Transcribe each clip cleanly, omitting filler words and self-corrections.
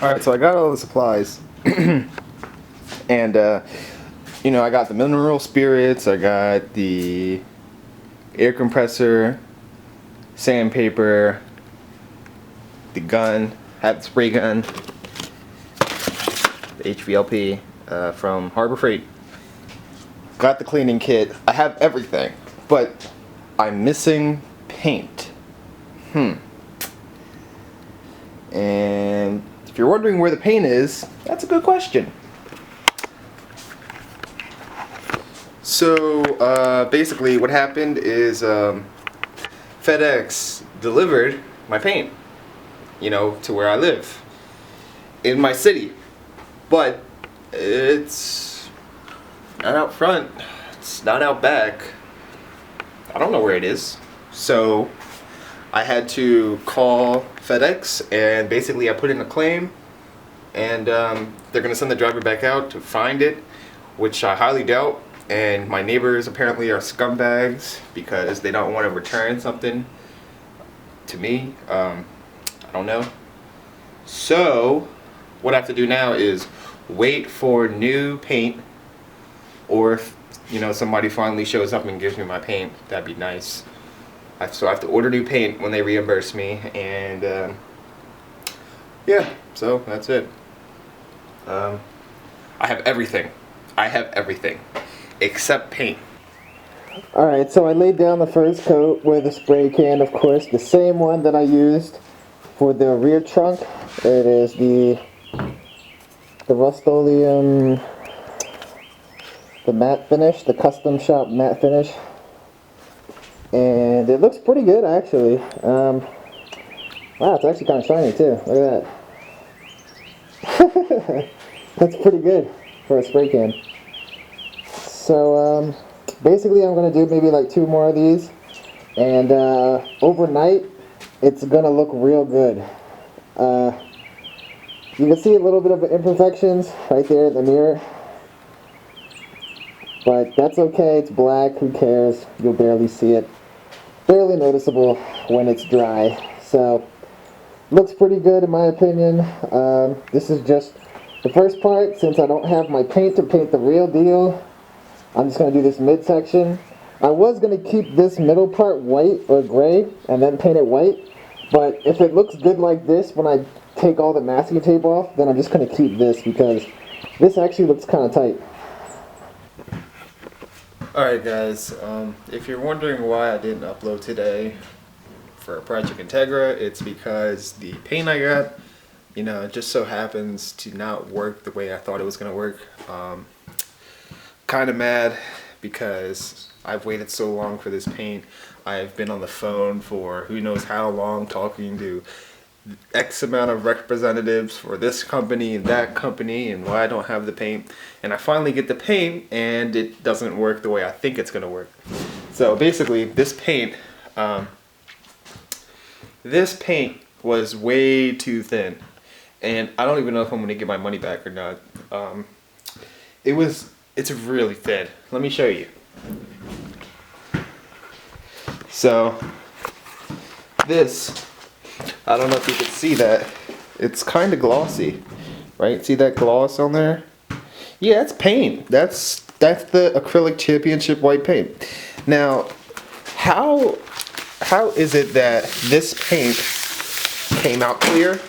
Alright, so I got all the supplies. And, you know, I got the mineral spirits, I got the air compressor, sandpaper, the gun, had the spray gun, the HVLP from Harbor Freight. Got the cleaning kit. I have everything, but I'm missing paint. And if you're wondering where the paint is, that's a good question. So basically what happened is FedEx delivered my paint, you know, to where I live in my city, but it's not out front, it's not out back. I don't know where it is. So I had to call FedEx, and basically I put in a claim, and they're gonna send the driver back out to find it, which I highly doubt. And my neighbors apparently are scumbags because they don't want to return something to me. I don't know. So what I have to do now is wait for new paint, or if, you know, somebody finally shows up and gives me my paint, that'd be nice. So I have to order new paint when they reimburse me, and yeah, so that's it. I have everything. I have everything except paint. Alright, so I laid down the first coat with a spray can, of course, the same one that I used for the rear trunk. It is the Rust-Oleum, the matte finish, the custom shop matte finish. And it looks pretty good, actually. Wow, it's actually kind of shiny too. Look at that. That's pretty good for a spray can. So basically I'm going to do maybe like 2 more of these, and overnight it's going to look real good. You can see a little bit of imperfections right there in the mirror, but that's okay, it's black, who cares, you'll barely see it. Barely noticeable when it's dry. So looks pretty good in my opinion. This is just the first part. Since I don't have my paint to paint the real deal, I'm just going to do this midsection. I was going to keep this middle part white or gray and then paint it white, but if it looks good like this when I take all the masking tape off, then I'm just going to keep this because this actually looks kind of tight. Alright guys, if you're wondering why I didn't upload today for Project Integra, it's because the paint I got, you know, it just so happens to not work the way I thought it was going to work. Kind of mad because I've waited so long for this paint. I've been on the phone for who knows how long talking to X amount of representatives for this company and that company and why I don't have the paint. And I finally get the paint and it doesn't work the way I think it's going to work. So basically this paint was way too thin. And I don't even know if I'm going to get my money back or not. It's really thin. Let me show you. So this, I don't know if you can see that. It's kind of glossy, right? See that gloss on there? Yeah, it's paint. That's the acrylic championship white paint. Now, how is it that this paint came out clear?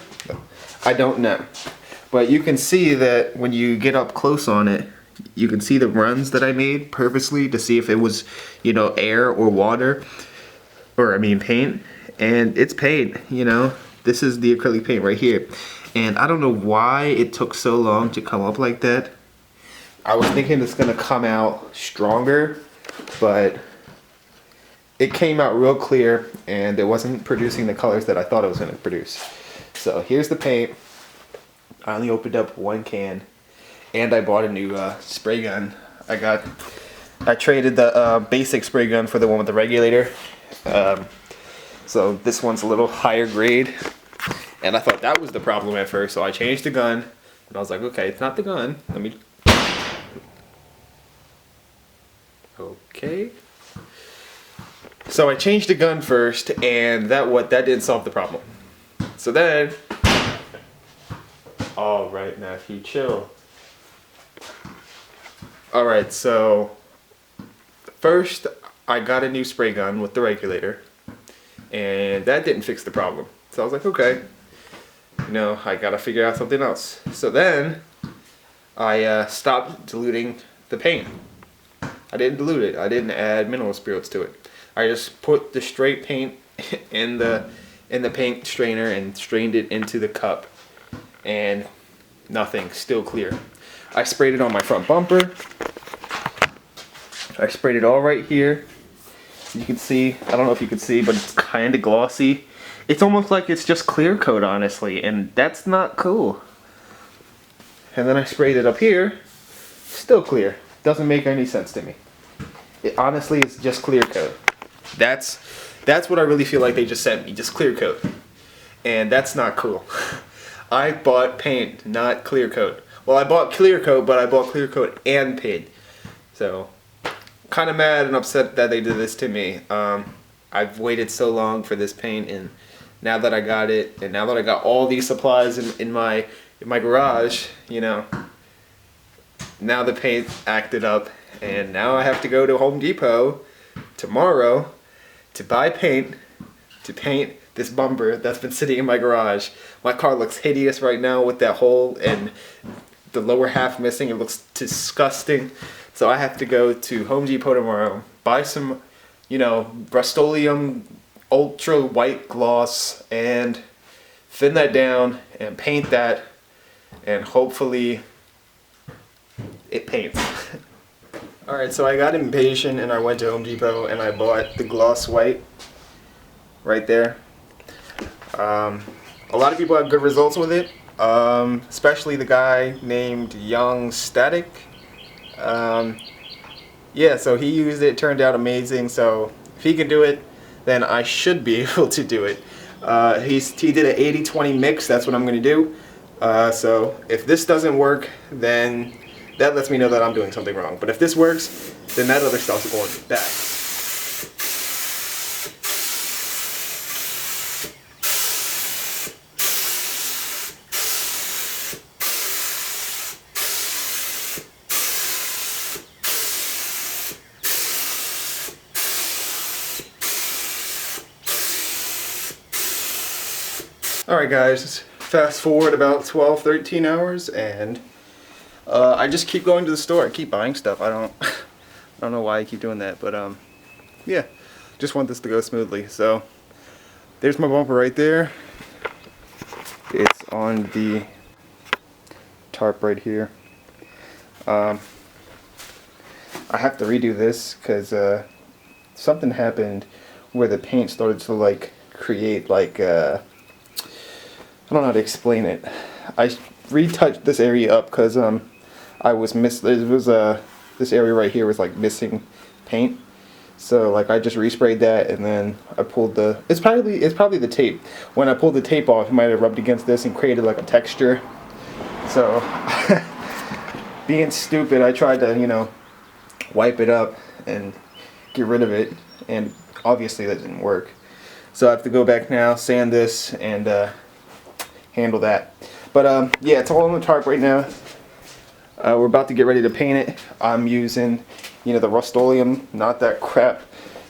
I don't know. But you can see that when you get up close on it, you can see the runs that I made purposely to see if it was, you know, air or water, or I mean paint. And it's paint, you know. This is the acrylic paint right here. And I don't know why it took so long to come up like that. I was thinking it's gonna come out stronger, but it came out real clear and it wasn't producing the colors that I thought it was gonna produce. So here's the paint. I only opened up 1 can. And I bought a new spray gun. I traded the basic spray gun for the one with the regulator. So this one's a little higher grade. And I thought that was the problem at first, so I changed the gun. And I was like, okay, it's not the gun. Let me... Okay. So I changed the gun first, and that didn't solve the problem. So then All right, Matthew, chill. All right, so first I got a new spray gun with the regulator, and that didn't fix the problem. So I was like, okay, I gotta figure out something else. So then I stopped diluting the paint. I didn't dilute it. I didn't add mineral spirits to it. I just put the straight paint in the paint strainer and strained it into the cup, and nothing, still clear. I sprayed it on my front bumper. I sprayed it all right here. You can see, I don't know if you can see, but it's kind of glossy. It's almost like it's just clear coat, honestly, and that's not cool. And then I sprayed it up here, still clear. Doesn't make any sense to me. It honestly is just clear coat. That's what I really feel like they just sent me, just clear coat. And that's not cool. I bought paint, not clear coat. Well, I bought clear coat, but I bought clear coat and paint. So, kind of mad and upset that they did this to me. I've waited so long for this paint, and now that I got it, and now that I got all these supplies in my garage, now the paint acted up, and now I have to go to Home Depot tomorrow to buy paint to paint this bumper that's been sitting in my garage. My car looks hideous right now with that hole and the lower half missing. It looks disgusting. So I have to go to Home Depot tomorrow, buy some, Rust-Oleum Ultra White Gloss, and thin that down and paint that, and hopefully it paints. Alright, so I got impatient and I went to Home Depot and I bought the gloss white right there. A lot of people have good results with it, especially the guy named Young Static. Yeah, so he used it, turned out amazing. So if he can do it, then I should be able to do it. He did an 80-20 mix. That's what I'm going to do. So if this doesn't work, then that lets me know that I'm doing something wrong. But if this works, then that other stuff's going back. Alright guys, fast forward about 12-13 hours, and I just keep going to the store. I keep buying stuff. I don't know why I keep doing that, but yeah, just want this to go smoothly. So there's my bumper right there. It's on the tarp right here. I have to redo this because something happened where the paint started to create I don't know how to explain it. I retouched this area up because this area right here was missing paint. So I just resprayed that, and then I pulled it's probably the tape. When I pulled the tape off, it might have rubbed against this and created a texture. So being stupid, I tried to wipe it up and get rid of it, and obviously that didn't work. So I have to go back now, sand this, and handle that. But yeah, it's all on the tarp right now. We're about to get ready to paint it. I'm using the Rust-Oleum, not that crap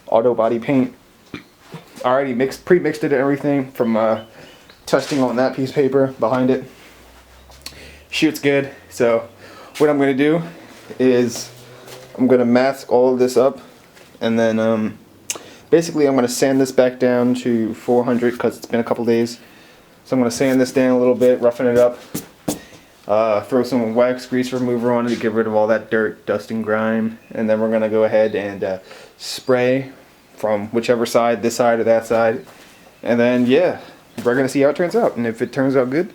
auto body paint. I already pre-mixed it and everything from testing on that piece of paper behind it. Shoots good. So what I'm going to do is I'm going to mask all of this up, and then basically I'm going to sand this back down to 400 because it's been a couple days. So I'm going to sand this down a little bit, roughen it up, throw some wax grease remover on it to get rid of all that dirt, dust, and grime. And then we're going to go ahead and spray from whichever side, this side or that side. And then, yeah, we're going to see how it turns out. And if it turns out good,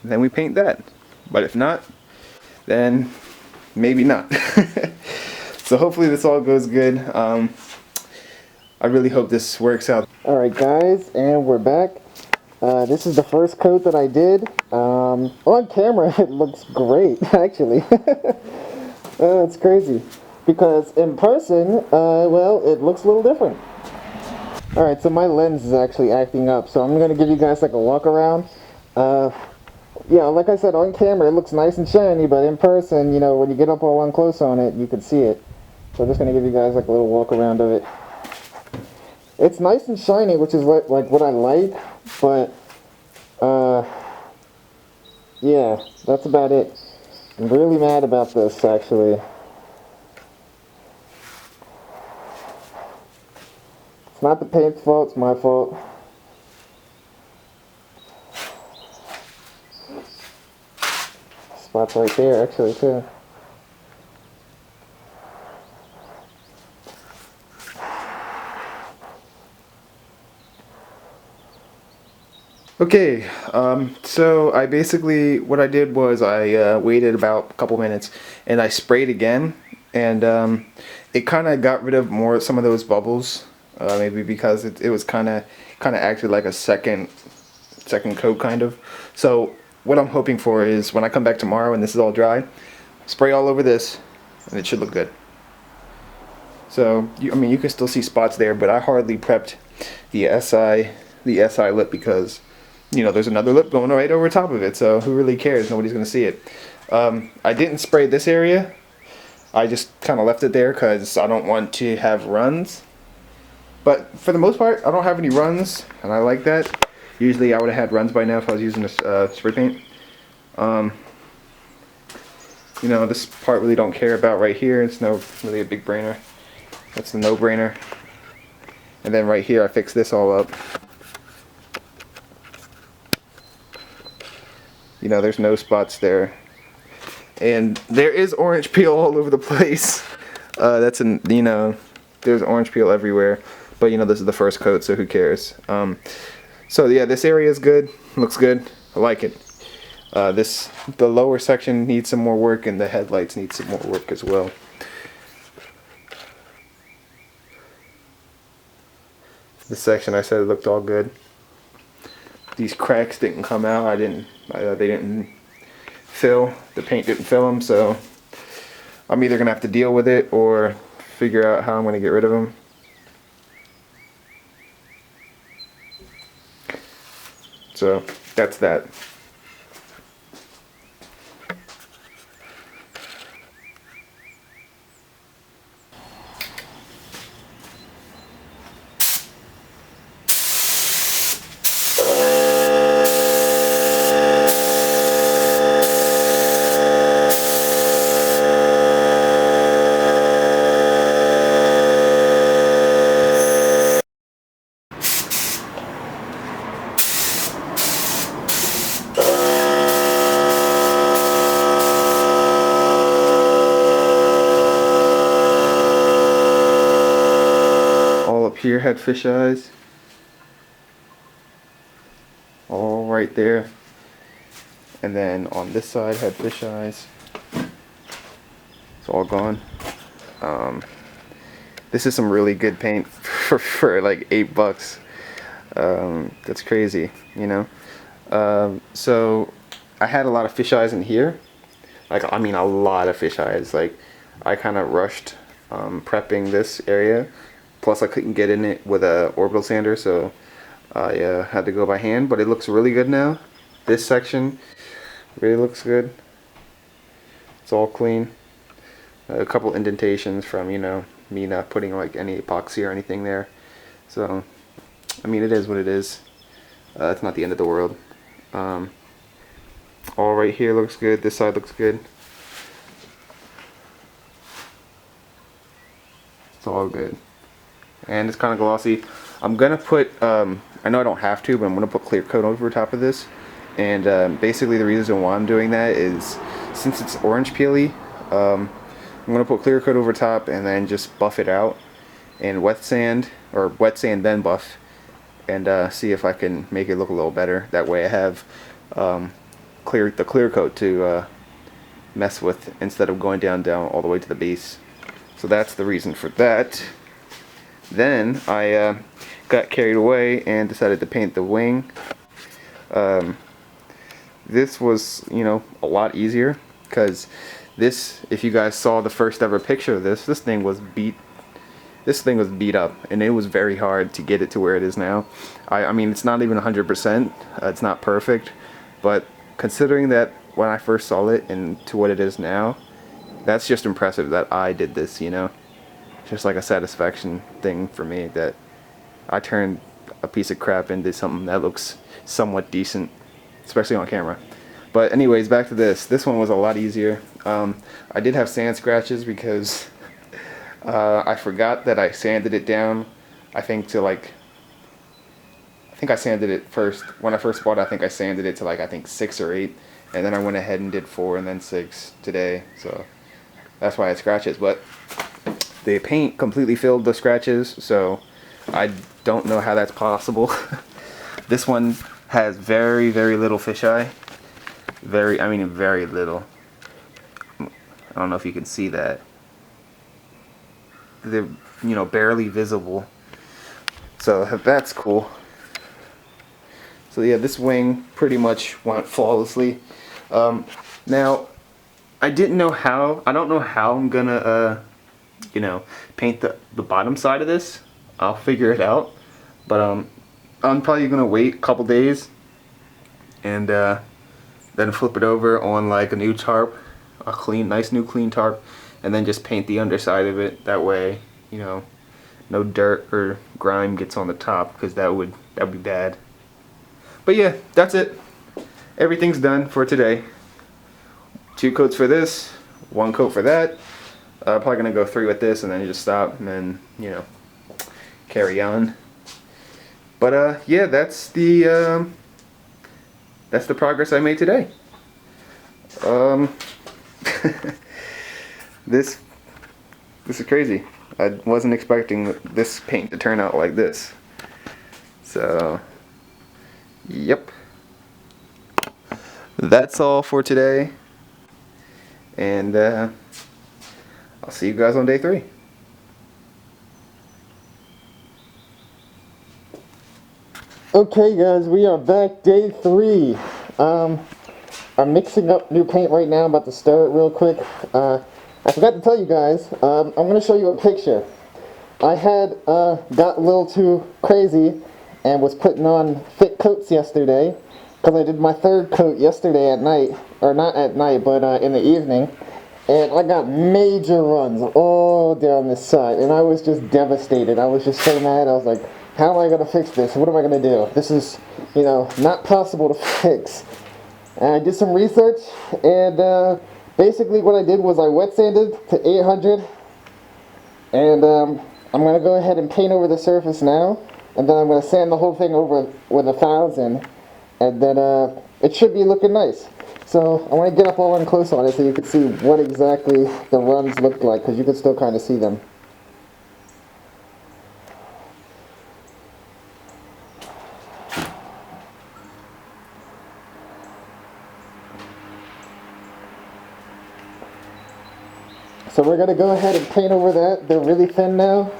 then we paint that. But if not, then maybe not. So hopefully this all goes good. I really hope this works out. Alright guys, and we're back. This is the first coat that I did. On camera it looks great, actually. It's crazy. Because in person, well, it looks a little different. Alright, so my lens is actually acting up, so I'm going to give you guys a walk around. yeah, like I said, on camera it looks nice and shiny, but in person, you know, when you get up all on close on it, you can see it. So I'm just gonna give you guys like a little walk around of it. It's nice and shiny, which is like what I like, but yeah, that's about it. I'm really mad about this, actually. It's not the paint's fault, it's my fault. Spot's right there, actually, too. Okay, so I basically, what I did was I waited about a couple minutes and I sprayed again, and it kind of got rid of some of those bubbles, maybe because it was kind of acted like a second coat kind of. So what I'm hoping for is when I come back tomorrow and this is all dry, spray all over this and it should look good. So I mean you can still see spots there, but I hardly prepped the SI lip because, you know, there's another lip going right over top of it, so who really cares? Nobody's gonna see it. I didn't spray this area. I just kind of left it there because I don't want to have runs. But for the most part, I don't have any runs, and I like that. Usually I would have had runs by now if I was using this spray paint. You know, this part really don't care about right here. It's no really a big brainer. That's the no-brainer. And then right here I fix this all up. You know, there's no spots there. And there is orange peel all over the place. You know, there's orange peel everywhere. But you know, this is the first coat, so who cares? So yeah, this area is good. Looks good. I like it. The lower section needs some more work, and the headlights need some more work as well. This section I said it looked all good. These cracks didn't come out. They didn't fill. The paint didn't fill them, so I'm either gonna have to deal with it or figure out how I'm gonna get rid of them. So that's that. Here had fish eyes, all right there, and then on this side had fish eyes. It's all gone. This is some really good paint for like $8. That's crazy, you know. So I had a lot of fish eyes in here, like I mean a lot of fish eyes. Like I kind of rushed prepping this area. Plus I couldn't get in it with a orbital sander, so I had to go by hand, but it looks really good now. This section really looks good. It's all clean. A couple indentations from, you know, me not putting like any epoxy or anything there. So, I mean, it is what it is. It's not the end of the world. All right here looks good. This side looks good. It's all good. And it's kind of glossy. I'm gonna put, I know I don't have to, but I'm gonna put clear coat over top of this. And basically the reason why I'm doing that is since it's orange peely, I'm gonna put clear coat over top and then just buff it out and wet sand then buff, and see if I can make it look a little better. That way I have the clear coat to mess with instead of going down all the way to the base. So that's the reason for that. Then I got carried away and decided to paint the wing. This was, you know, a lot easier because this, if you guys saw the first ever picture of this thing was beat up, and it was very hard to get it to where it is now. I mean, it's not even 100%. It's not perfect, but considering that when I first saw it and to what it is now, that's just impressive that I did this, you know? Just like a satisfaction thing for me that I turned a piece of crap into something that looks somewhat decent, especially on camera. But anyways, back to this. This one was a lot easier. I did have sand scratches because I forgot that I sanded it down, I think to like, I think I sanded it first, when I first bought it, I think I sanded it to like, I think 6 or 8, and then I went ahead and did 4 and then 6 today, so that's why I had scratches. But the paint completely filled the scratches, so I don't know how that's possible. This one has very, very little fisheye. I mean very little. I don't know if you can see that. They're, you know, barely visible. So that's cool. So yeah, this wing pretty much went flawlessly. Now, I don't know how I'm gonna, you know, paint the bottom side of this. I'll figure it out. But I'm probably gonna wait a couple days and then flip it over on like a new tarp, a nice new clean tarp, and then just paint the underside of it. That way, you know, no dirt or grime gets on the top, because that would be bad. But yeah, that's it. Everything's done for today. 2 coats for this, 1 coat for that. Probably gonna go 3 with this, and then just stop, and then, you know, carry on. But yeah, that's the progress I made today. This is crazy. I wasn't expecting this paint to turn out like this. So, yep. That's all for today. And I'll see you guys on day 3. Okay guys, we are back, day 3. I'm mixing up new paint right now. I'm about to stir it real quick. I forgot to tell you guys, I'm going to show you a picture. I had got a little too crazy and was putting on thick coats yesterday, because I did my 3rd coat yesterday at night, or not at night, but in the evening, and I got major runs all down this side, and I was just devastated. I was just so mad. I was like, how am I going to fix this? What am I going to do? This is, you know, not possible to fix. And I did some research, and basically what I did was I wet sanded to 800, and I'm going to go ahead and paint over the surface now, and then I'm going to sand the whole thing over with 1000, and then it should be looking nice. So I want to get up all in close on it so you can see what exactly the runs look like, because you can still kind of see them. So we're going to go ahead and paint over that. They're really thin now.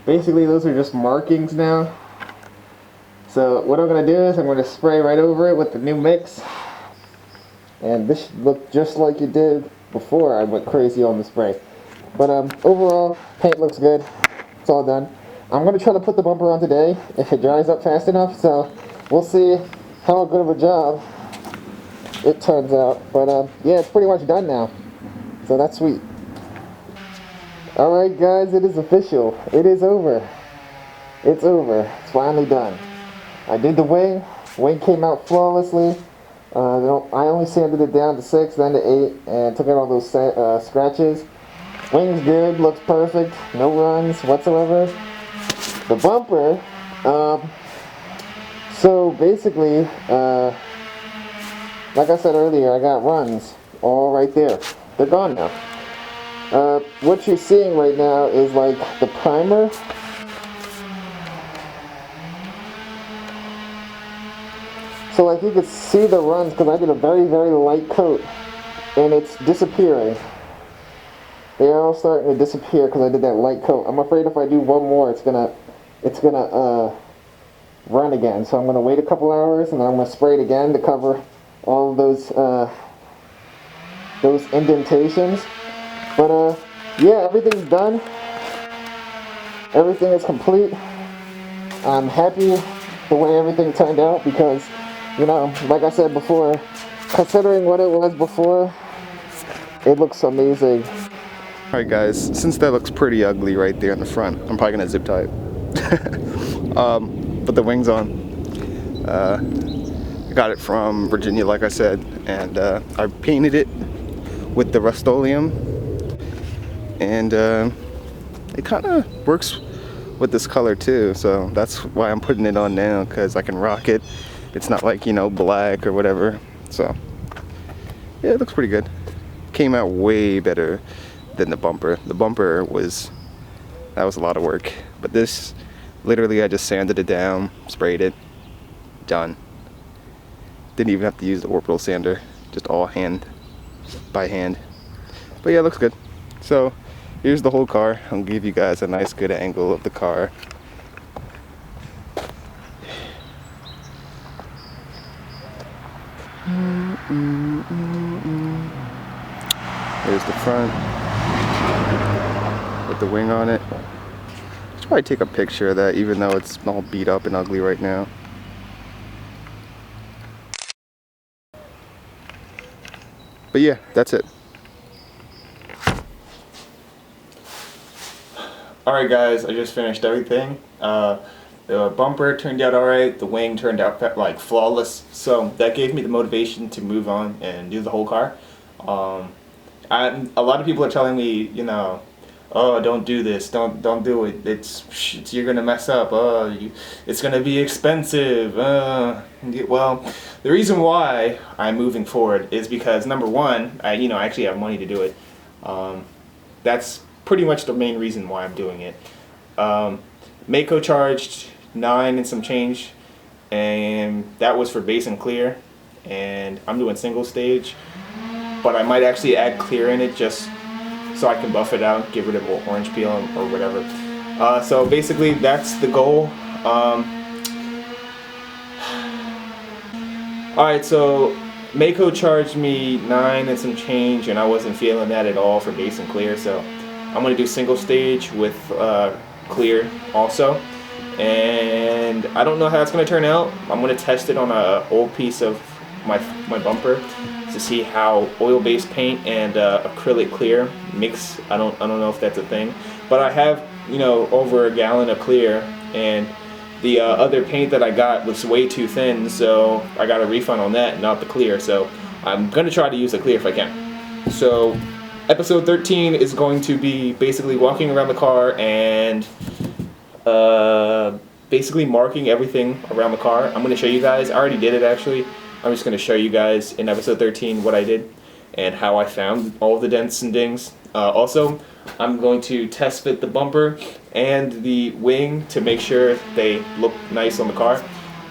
Basically those are just markings now. So what I'm going to do is I'm going to spray right over it with the new mix. And this should look just like it did before I went crazy on the spray. But overall, paint looks good. It's all done. I'm going to try to put the bumper on today if it dries up fast enough. So we'll see how good of a job it turns out. But yeah, it's pretty much done now. So that's sweet. Alright guys, it is official. It is over. It's over. It's finally done. I did the wing. Wing came out flawlessly. I only sanded it down to 6, then to 8, and took out all those scratches. Wing's good, looks perfect, no runs whatsoever. The bumper, so basically, like I said earlier, I got runs all right there. They're gone now. What you're seeing right now is like the primer. So like you can see the runs, because I did a very, very light coat, and it's disappearing. They're all starting to disappear because I did that light coat. I'm afraid if I do one more, it's gonna run again. So I'm gonna wait a couple hours, and then I'm gonna spray it again to cover all of those indentations. But yeah, everything's done. Everything is complete. I'm happy the way everything turned out because, you know, like I said before, considering what it was before, it looks amazing. Alright guys, since that looks pretty ugly right there in the front, I'm probably gonna zip tie it. Put the wings on. I got it from Virginia, like I said, and I painted it with the Rust-Oleum, and it kind of works with this color too, so that's why I'm putting it on now, because I can rock it. It's not like, you know, black or whatever, so yeah, it looks pretty good. Came out way better than the bumper. The bumper that was a lot of work, but this, literally I just sanded it down, sprayed it, done. Didn't even have to use the orbital sander, just all by hand. But yeah, it looks good. So here's the whole car. I'll give you guys a nice good angle of the car. Here's the front with the wing on it. Should probably take a picture of that, even though it's all beat up and ugly right now. But yeah, that's it. Alright guys, I just finished everything. The bumper turned out alright, the wing turned out like flawless, so that gave me the motivation to move on and do the whole car. A lot of people are telling me, you know, oh, don't do this, don't do it, you're gonna mess up, it's gonna be expensive. Well, the reason why I'm moving forward is because, number one, I actually have money to do it. That's pretty much the main reason why I'm doing it. Mako charged 9 and some change, and that was for base and clear, and I'm doing single stage, but I might actually add clear in it just so I can buff it out, give it a little orange peel or whatever. So basically that's the goal. Alright, so Mako charged me 9 and some change, and I wasn't feeling that at all for base and clear, so I'm going to do single stage with clear also. And I don't know how it's going to turn out. I'm going to test it on an old piece of my bumper to see how oil-based paint and acrylic clear mix. I don't know if that's a thing, but I have, you know, over a gallon of clear, and the other paint that I got was way too thin, so I got a refund on that, not the clear. So I'm gonna try to use the clear if I can. So episode 13 is going to be basically walking around the car and basically marking everything around the car. I'm gonna show you guys. I already did it actually. I'm just going to show you guys in episode 13 what I did and how I found all of the dents and dings. Also, I'm going to test fit the bumper and the wing to make sure they look nice on the car.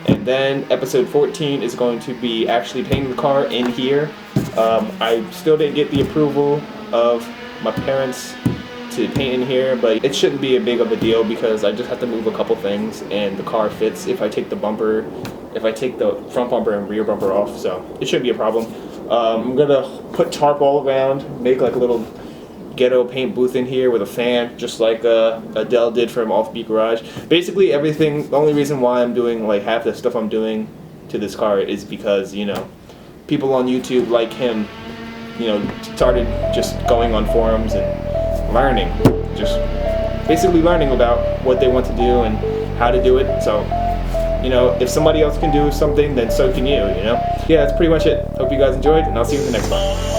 And then episode 14 is going to be actually painting the car in here. I still didn't get the approval of my parents to paint in here, but it shouldn't be a big of a deal because I just have to move a couple things and the car fits if I take the front bumper and rear bumper off, so it shouldn't be a problem. I'm gonna put tarp all around, make like a little ghetto paint booth in here with a fan, just like Adele did from Offbeat Garage. Basically everything. The only reason why I'm doing like half the stuff I'm doing to this car is because, you know, people on YouTube like him, you know, started just going on forums and learning, just basically learning about what they want to do and how to do it. So, you know, if somebody else can do something, then so can you, you know? Yeah, that's pretty much it. Hope you guys enjoyed, and I'll see you in the next one.